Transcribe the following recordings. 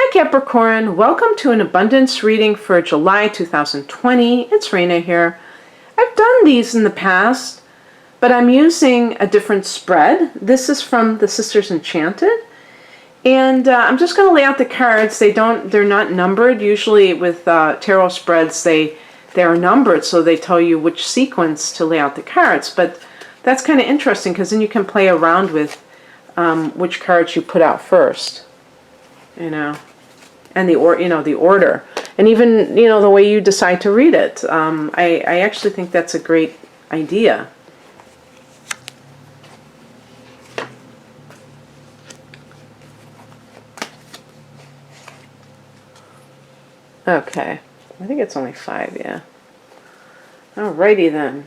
Hi Capricorn, welcome to an abundance reading for July 2020. It's Raina here. I've done these in the past, but I'm using a different spread. This is from the Sisters Enchanted, and I'm just going to lay out the cards. They're not numbered. Usually with tarot spreads, they are numbered, so they tell you which sequence to lay out the cards. But that's kind of interesting because then you can play around with which cards you put out first. And the order, and even the way you decide to read it. I actually think that's a great idea. Okay, I think it's only 5, yeah. Alrighty then.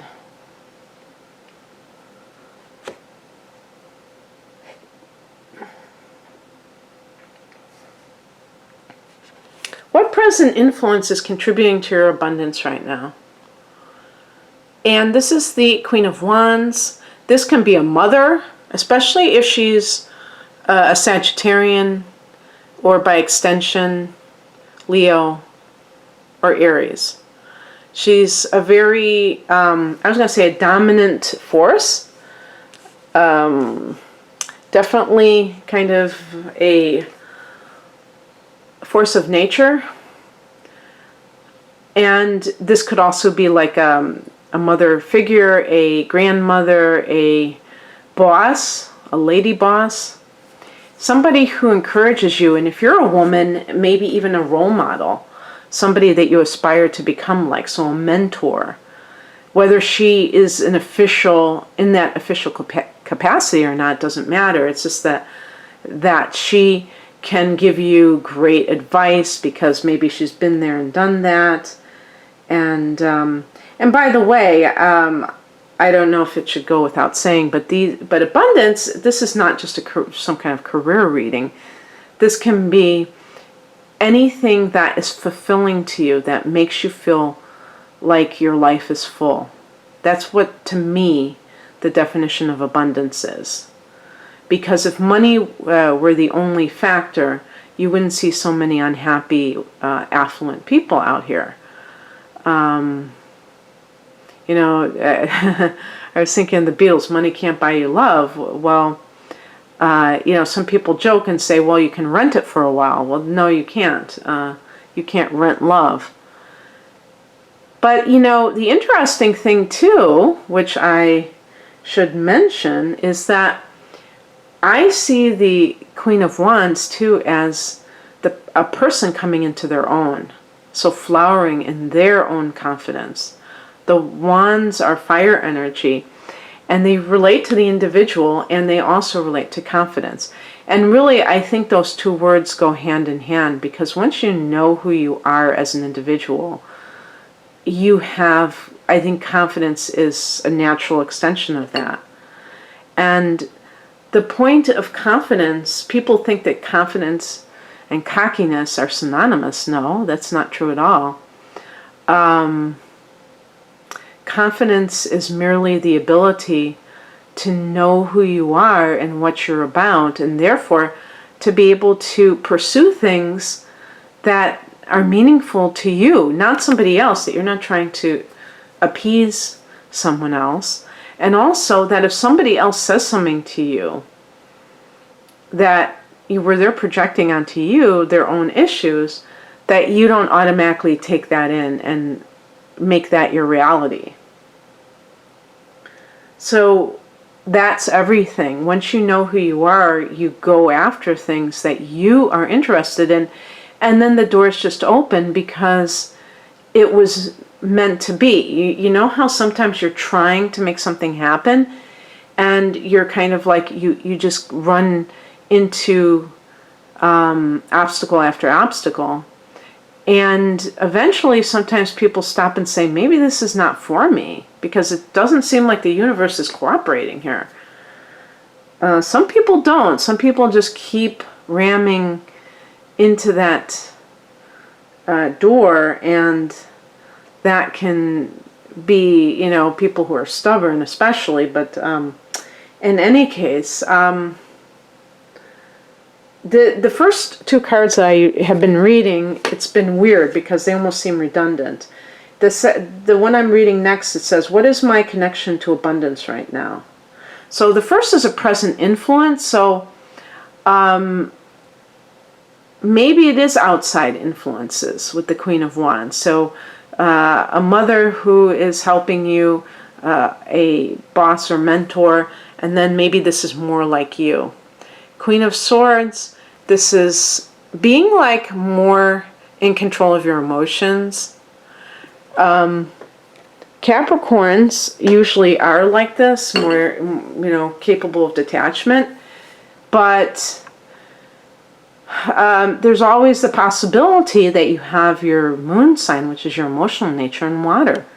What present influence is contributing to your abundance right now? And this is the Queen of Wands. This can be a mother, especially if she's a Sagittarian, or by extension, Leo or Aries. She's a very, I was going to say a dominant force. Definitely kind of a force of nature, and this could also be like a mother figure, a grandmother, a boss, a lady boss, somebody who encourages you. And if you're a woman, maybe even a role model, somebody that you aspire to become like, so a mentor. Whether she is an official in that official capacity or not doesn't matter. It's just that she can give you great advice because maybe she's been there and done that. And by the way, I don't know if it should go without saying, but abundance, this is not just some kind of career reading. This can be anything that is fulfilling to you, that makes you feel like your life is full. That's what, to me, the definition of abundance is. Because if money were the only factor, you wouldn't see so many unhappy, affluent people out here. I was thinking of the Beatles, money can't buy you love. Well, some people joke and say, well, you can rent it for a while. Well, no, you can't. You can't rent love. But, the interesting thing, too, which I should mention, is that I see the Queen of Wands, too, as a person coming into their own. So flowering in their own confidence. The Wands are fire energy, and they relate to the individual, and they also relate to confidence. And really, I think those two words go hand in hand, because once you know who you are as an individual, you have, I think confidence is a natural extension of that. And the point of confidence, people think that confidence and cockiness are synonymous. No, that's not true at all. Confidence is merely the ability to know who you are and what you're about, and therefore to be able to pursue things that are meaningful to you, not somebody else, that you're not trying to appease someone else. And also that if somebody else says something to you where they're projecting onto you their own issues, that you don't automatically take that in and make that your reality. So that's everything. Once you know who you are, you go after things that you are interested in, and then the doors just open because it was meant to be. You know how sometimes you're trying to make something happen and you're kind of like, you just run into obstacle after obstacle, and eventually sometimes people stop and say, maybe this is not for me, because it doesn't seem like the universe is cooperating here. Some people don't. Some people just keep ramming into that door, and that can be, people who are stubborn especially, but in any case, The first two cards that I have been reading, it's been weird because they almost seem redundant. The one I'm reading next, it says, what is my connection to abundance right now? So the first is a present influence. So maybe it is outside influences with the Queen of Wands. So a mother who is helping you, a boss or mentor, and then maybe this is more like you. Queen of Swords, this is being like more in control of your emotions. Capricorns usually are like this, more, capable of detachment. But there's always the possibility that you have your moon sign, which is your emotional nature, in water.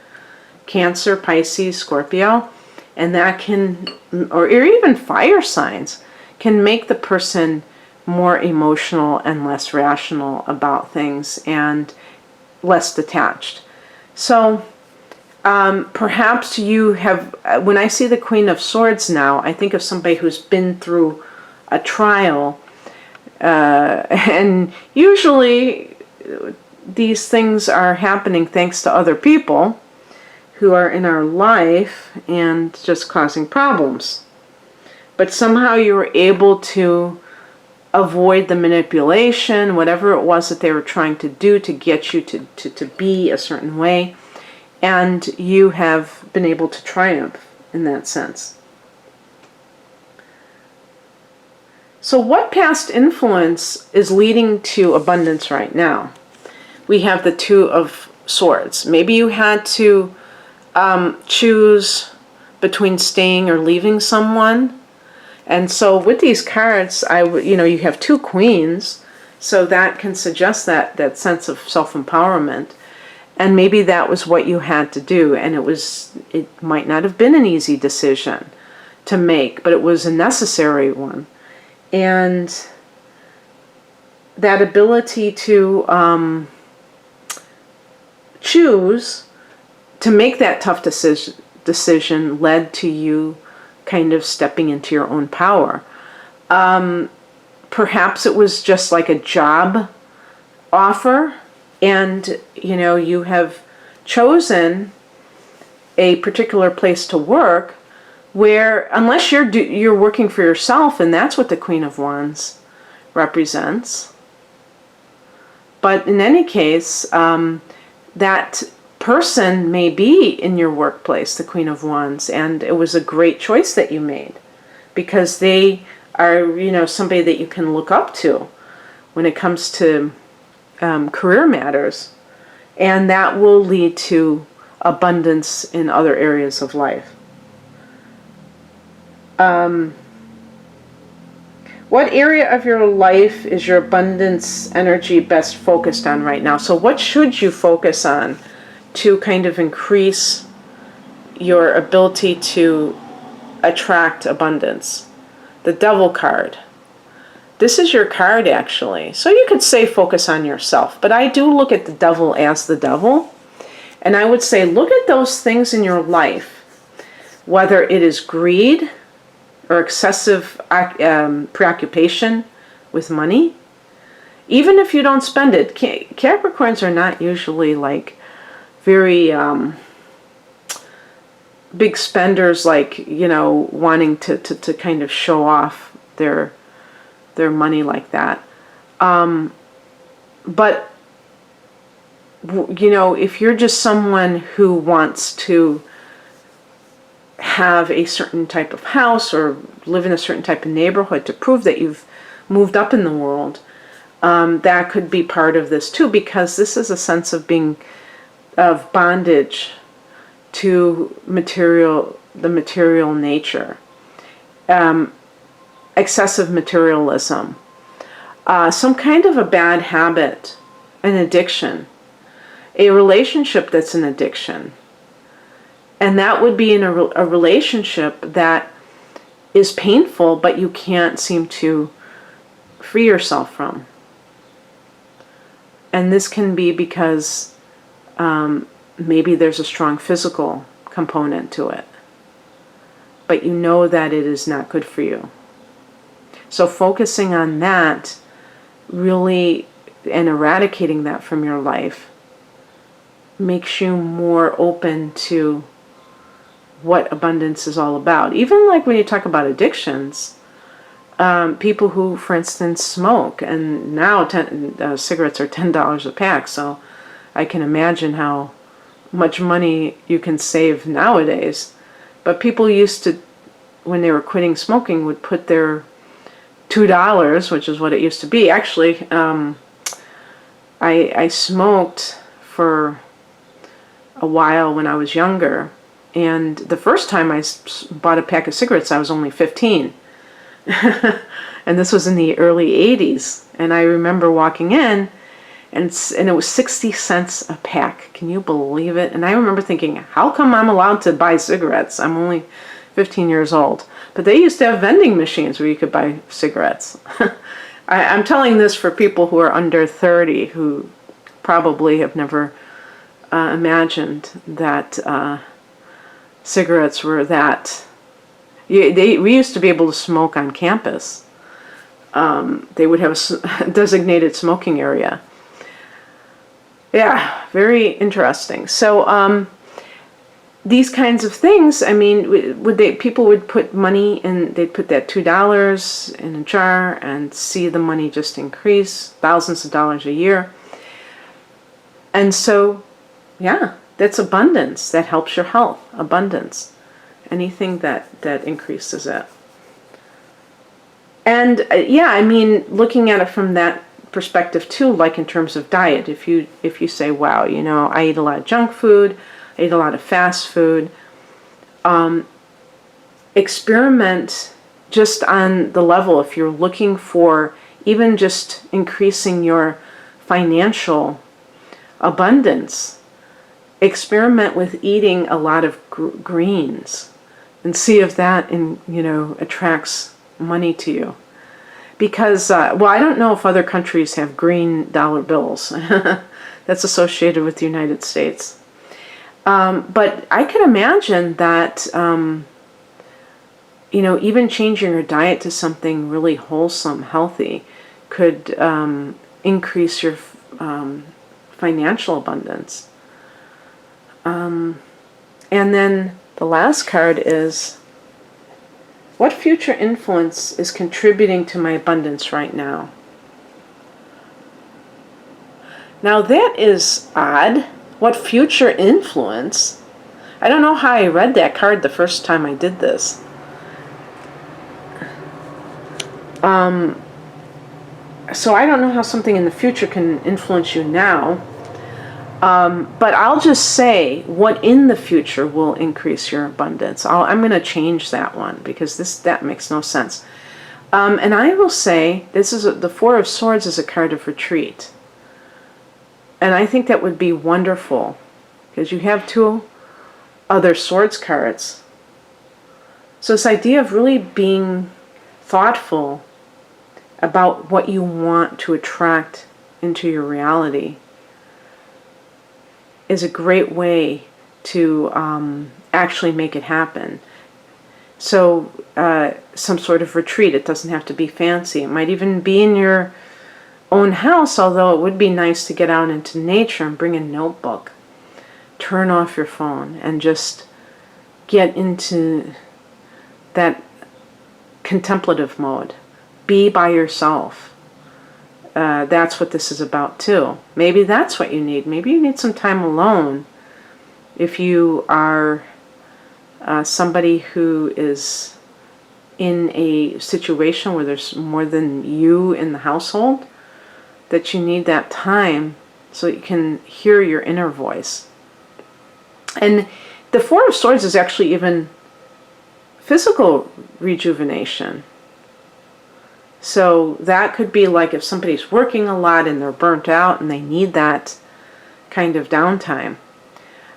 Cancer, Pisces, Scorpio. And that can, or even fire signs, can make the person more emotional and less rational about things and less detached. So perhaps you have, when I see the Queen of Swords now, I think of somebody who's been through a trial, and usually these things are happening thanks to other people who are in our life and just causing problems. But somehow you were able to avoid the manipulation, whatever it was that they were trying to do to get you to be a certain way. And you have been able to triumph in that sense. So what past influence is leading to abundance right now? We have the Two of Swords. Maybe you had to choose between staying or leaving someone. And so with these cards, you have two queens, so that can suggest that sense of self-empowerment. And maybe that was what you had to do, and it might not have been an easy decision to make, but it was a necessary one. And that ability to choose, to make that tough decision led to you kind of stepping into your own power. Perhaps it was just like a job offer, and you have chosen a particular place to work where, unless you're working for yourself, and that's what the Queen of Wands represents. But in any case, that person may be in your workplace, the Queen of Wands, and it was a great choice that you made, because they are, somebody that you can look up to when it comes to career matters, and that will lead to abundance in other areas of life. What area of your life is your abundance energy best focused on right now? So what should you focus on to kind of increase your ability to attract abundance? The Devil card. This is your card, actually. So you could say focus on yourself, but I do look at the devil as the devil. And I would say look at those things in your life, whether it is greed or excessive preoccupation with money. Even if you don't spend it, Capricorns are not usually like very big spenders, like, wanting to kind of show off their money like that. But, if you're just someone who wants to have a certain type of house or live in a certain type of neighborhood to prove that you've moved up in the world, that could be part of this too, because this is a sense of bondage to the material nature. Excessive materialism, some kind of a bad habit, an addiction, a relationship that's an addiction. And that would be in a relationship that is painful, but you can't seem to free yourself from. And this can be because maybe there's a strong physical component to it, but you know that it is not good for you. So focusing on that really, and eradicating that from your life makes you more open to what abundance is all about. Even like when you talk about addictions, people who, for instance, smoke, and now cigarettes are $10 a pack, so I can imagine how much money you can save nowadays. But people used to, when they were quitting smoking, would put their $2, which is what it used to be. Actually, I smoked for a while when I was younger, and the first time I bought a pack of cigarettes, I was only 15. And this was in the early 80s. And I remember walking in, and it was 60 cents a pack. Can you believe it? And I remember thinking, how come I'm allowed to buy cigarettes? I'm only 15 years old. But they used to have vending machines where you could buy cigarettes. I'm telling this for people who are under 30 who probably have never imagined that cigarettes were that. We used to be able to smoke on campus. They would have a designated smoking area. Yeah, very interesting. So these kinds of things, I mean, people would put money in, they'd put that $2 in a jar and see the money just increase, thousands of dollars a year. And so, yeah, that's abundance. That helps your health, abundance. Anything that increases it. And yeah, I mean, looking at it from that perspective too, like in terms of diet, if you say, wow, you know, I eat a lot of junk food, I eat a lot of fast food, experiment just on the level, if you're looking for even just increasing your financial abundance, experiment with eating a lot of greens and see if that attracts money to you. Because, well, I don't know if other countries have green dollar bills. That's associated with the United States. But I can imagine that, even changing your diet to something really wholesome, healthy, could increase your financial abundance. And then the last card is, what future influence is contributing to my abundance right now? Now that is odd. What future influence? I don't know how I read that card the first time I did this. So I don't know how something in the future can influence you now. But I'll just say what in the future will increase your abundance. I'm going to change that one because that makes no sense. And I will say the Four of Swords is a card of retreat. And I think that would be wonderful because you have two other Swords cards. So this idea of really being thoughtful about what you want to attract into your reality is a great way to actually make it happen. So some sort of retreat, it doesn't have to be fancy. It might even be in your own house, although it would be nice to get out into nature and bring a notebook. Turn off your phone and just get into that contemplative mode. Be by yourself. That's what this is about too. Maybe that's what you need. Maybe you need some time alone. If you are somebody who is in a situation where there's more than you in the household, that you need that time so you can hear your inner voice. And the Four of Swords is actually even physical rejuvenation. So that could be like if somebody's working a lot and they're burnt out and they need that kind of downtime.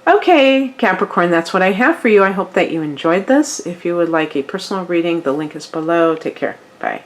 Okay, Capricorn, that's what I have for you. I hope that you enjoyed this. If you would like a personal reading, the link is below. Take care. Bye.